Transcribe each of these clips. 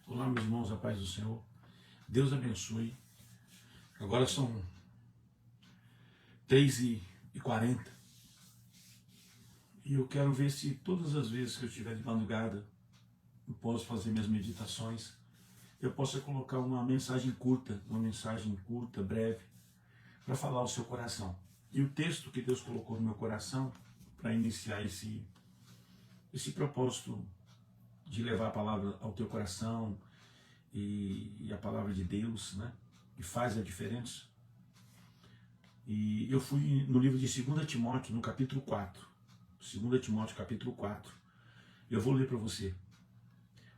Olá, meus irmãos, a paz do Senhor. Deus abençoe. Agora são 3h40 e eu quero ver se todas as vezes que eu estiver de madrugada eu posso fazer minhas meditações, eu possa colocar uma mensagem curta, breve, para falar ao seu coração. E o texto que Deus colocou no meu coração para iniciar esse propósito de levar a palavra ao teu coração e a palavra de Deus, né, que faz a diferença. E eu fui no livro de 2 Timóteo, no capítulo 4. 2 Timóteo, capítulo 4. Eu vou ler para você.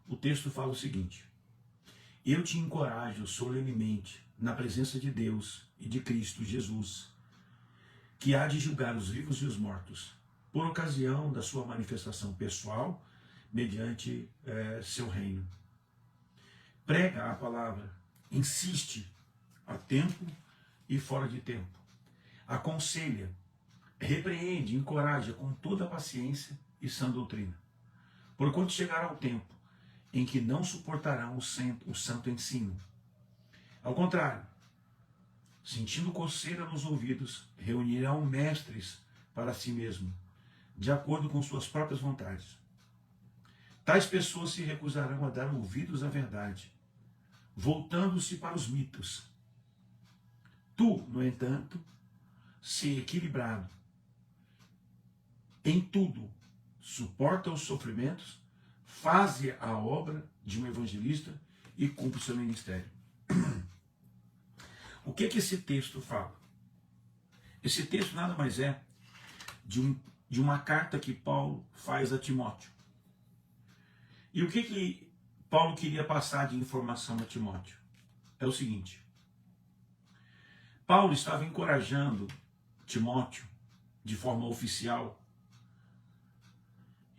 O texto fala o seguinte: eu te encorajo solenemente na presença de Deus e de Cristo Jesus, que há de julgar os vivos e os mortos, por ocasião da sua manifestação pessoal, mediante seu reino. Prega a palavra, insiste a tempo e fora de tempo. Aconselha, repreende, encoraja com toda a paciência e sã doutrina. Porquanto chegará o tempo em que não suportarão o santo ensino. Ao contrário, sentindo coceira nos ouvidos, reunirão mestres para si mesmo, de acordo com suas próprias vontades. Tais pessoas se recusarão a dar ouvidos à verdade, voltando-se para os mitos. Tu, no entanto, se equilibrado em tudo, suporta os sofrimentos, faze a obra de um evangelista e cumpre o seu ministério. O que esse texto fala? Esse texto nada mais é de uma carta que Paulo faz a Timóteo. E o que Paulo queria passar de informação a Timóteo? É o seguinte: Paulo estava encorajando Timóteo de forma oficial,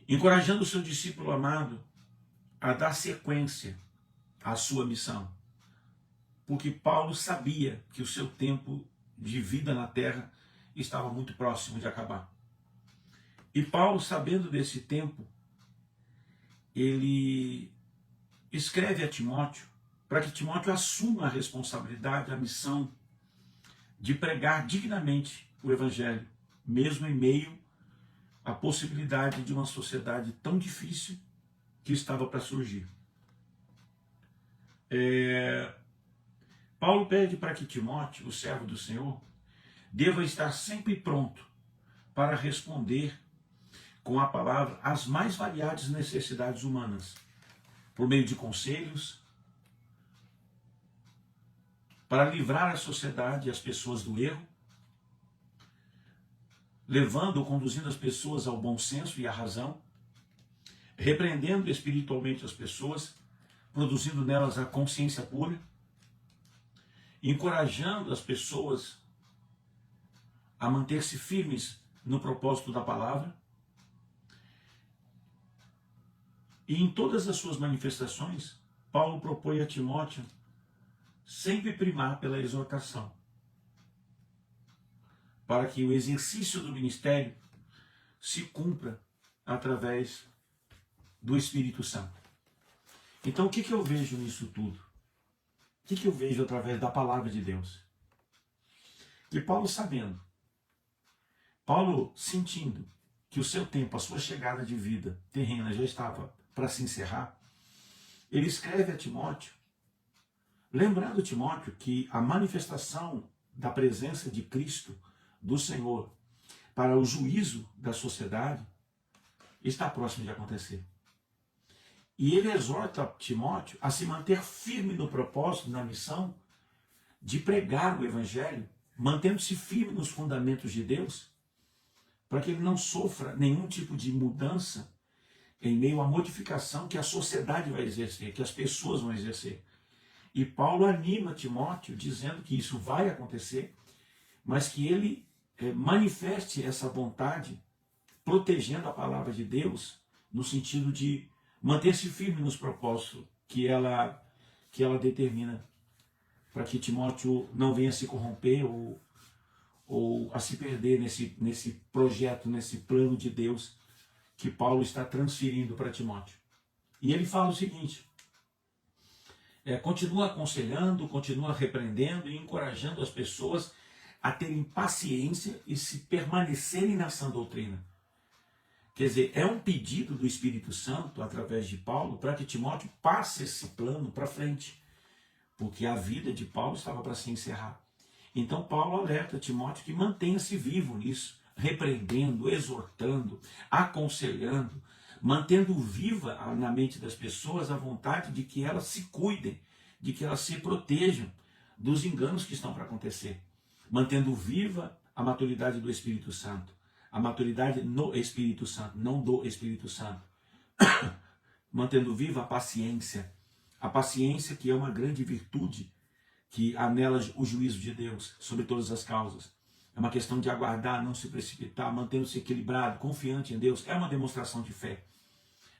encorajando o seu discípulo amado a dar sequência à sua missão, porque Paulo sabia que o seu tempo de vida na terra estava muito próximo de acabar. E Paulo, sabendo desse tempo, ele escreve a Timóteo para que Timóteo assuma a responsabilidade, a missão de pregar dignamente o Evangelho, mesmo em meio à possibilidade de uma sociedade tão difícil que estava para surgir. Paulo pede para que Timóteo, o servo do Senhor, deva estar sempre pronto para responder com a palavra às mais variadas necessidades humanas, por meio de conselhos, para livrar a sociedade e as pessoas do erro, levando ou conduzindo as pessoas ao bom senso e à razão, repreendendo espiritualmente as pessoas, produzindo nelas a consciência pura, encorajando as pessoas a manter-se firmes no propósito da palavra. E em todas as suas manifestações, Paulo propõe a Timóteo sempre primar pela exortação, para que o exercício do ministério se cumpra através do Espírito Santo. Então, o que eu vejo nisso tudo? O que eu vejo através da palavra de Deus? Que Paulo sabendo, Paulo sentindo que o seu tempo, a sua chegada de vida terrena já estava para se encerrar, ele escreve a Timóteo, lembrando Timóteo que a manifestação da presença de Cristo, do Senhor, para o juízo da sociedade, está próximo de acontecer. E ele exorta Timóteo a se manter firme no propósito, na missão de pregar o Evangelho, mantendo-se firme nos fundamentos de Deus, para que ele não sofra nenhum tipo de mudança em meio à modificação que a sociedade vai exercer, que as pessoas vão exercer. E Paulo anima Timóteo dizendo que isso vai acontecer, mas que ele manifeste essa vontade, protegendo a palavra de Deus, no sentido de manter-se firme nos propósitos que ela determina, para que Timóteo não venha se corromper ou a se perder nesse projeto, nesse plano de Deus que Paulo está transferindo para Timóteo. E ele fala o seguinte: continua aconselhando, continua repreendendo e encorajando as pessoas a terem paciência e se permanecerem na sã doutrina. Quer dizer, é um pedido do Espírito Santo, através de Paulo, para que Timóteo passe esse plano para frente, porque a vida de Paulo estava para se encerrar. Então Paulo alerta Timóteo que mantenha-se vivo nisso, repreendendo, exortando, aconselhando, mantendo viva na mente das pessoas a vontade de que elas se cuidem, de que elas se protejam dos enganos que estão para acontecer, mantendo viva a maturidade do Espírito Santo, a maturidade no Espírito Santo, não do Espírito Santo, mantendo viva a paciência que é uma grande virtude, que anela o juízo de Deus sobre todas as causas. É uma questão de aguardar, não se precipitar, mantendo-se equilibrado, confiante em Deus. É uma demonstração de fé.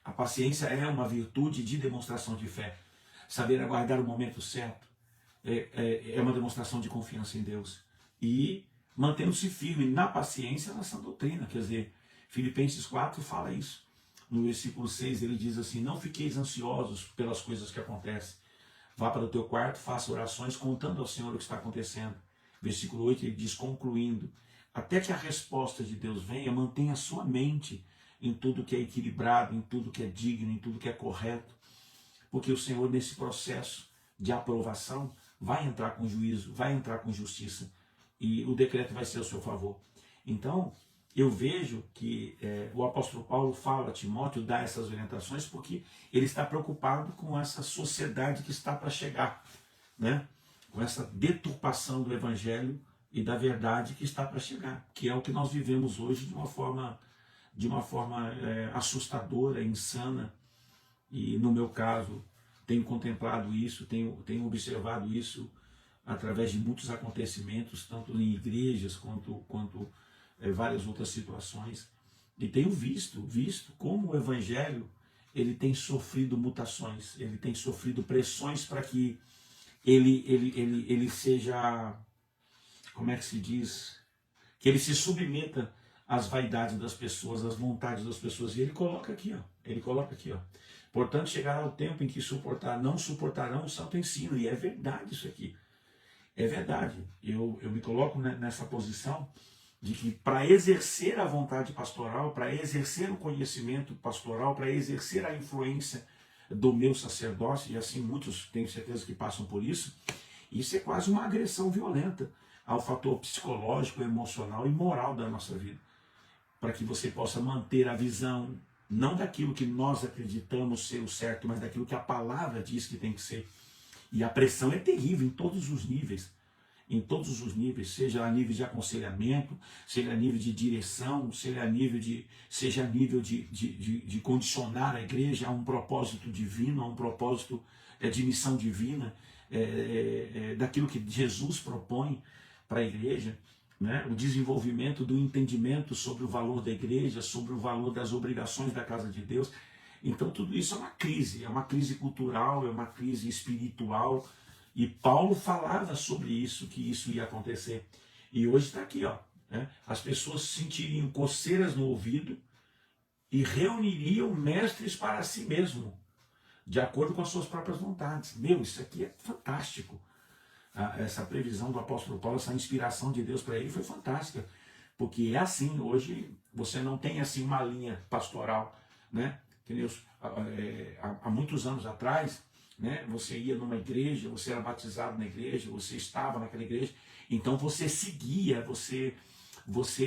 A paciência é uma virtude de demonstração de fé. Saber aguardar o momento certo é uma demonstração de confiança em Deus. E mantendo-se firme na paciência, na sã doutrina. Quer dizer, Filipenses 4 fala isso. No versículo 6 ele diz assim: não fiqueis ansiosos pelas coisas que acontecem. Vá para o teu quarto, faça orações contando ao Senhor o que está acontecendo. Versículo 8 ele diz, concluindo: até que a resposta de Deus venha, mantenha a sua mente em tudo que é equilibrado, em tudo que é digno, em tudo que é correto. Porque o Senhor, nesse processo de aprovação, vai entrar com juízo, vai entrar com justiça. E o decreto vai ser ao seu favor. Então, eu vejo que o apóstolo Paulo fala a Timóteo, dá essas orientações, porque ele está preocupado com essa sociedade que está para chegar, né? Com essa deturpação do evangelho e da verdade que está para chegar, que é o que nós vivemos hoje de uma forma assustadora, insana. E no meu caso, tenho contemplado isso, tenho observado isso através de muitos acontecimentos, tanto em igrejas quanto várias outras situações, e tenho visto como o evangelho ele tem sofrido mutações, ele tem sofrido pressões para que ele seja, como é que se diz, que ele se submeta às vaidades das pessoas, às vontades das pessoas. E ele coloca aqui, ó, portanto chegará o tempo em que não suportarão o santo ensino. E é verdade isso aqui, é verdade. Eu me coloco nessa posição de que para exercer a vontade pastoral, para exercer o conhecimento pastoral, para exercer a influência do meu sacerdócio, e assim muitos tenho certeza que passam por isso é quase uma agressão violenta ao fator psicológico, emocional e moral da nossa vida. Para que você possa manter a visão, não daquilo que nós acreditamos ser o certo, mas daquilo que a palavra diz que tem que ser. E a pressão é terrível em todos os níveis. Em todos os níveis, seja a nível de aconselhamento, seja a nível de direção, seja a nível de condicionar a igreja a um propósito divino, a um propósito de missão divina, daquilo que Jesus propõe para a igreja, né? O desenvolvimento do entendimento sobre o valor da igreja, sobre o valor das obrigações da casa de Deus. Então tudo isso é uma crise cultural, é uma crise espiritual. E Paulo falava sobre isso, que isso ia acontecer. E hoje está aqui, ó, né? As pessoas sentiriam coceiras no ouvido e reuniriam mestres para si mesmo, de acordo com as suas próprias vontades. Meu, isso aqui é fantástico. Essa previsão do apóstolo Paulo, essa inspiração de Deus para ele foi fantástica. Porque é assim, hoje você não tem assim uma linha pastoral, né? Há muitos anos atrás, né, você ia numa igreja, você era batizado na igreja, você estava naquela igreja, então você seguia, você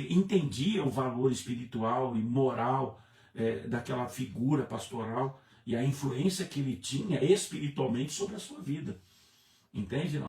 entendia o valor espiritual e moral daquela figura pastoral e a influência que ele tinha espiritualmente sobre a sua vida. Entende?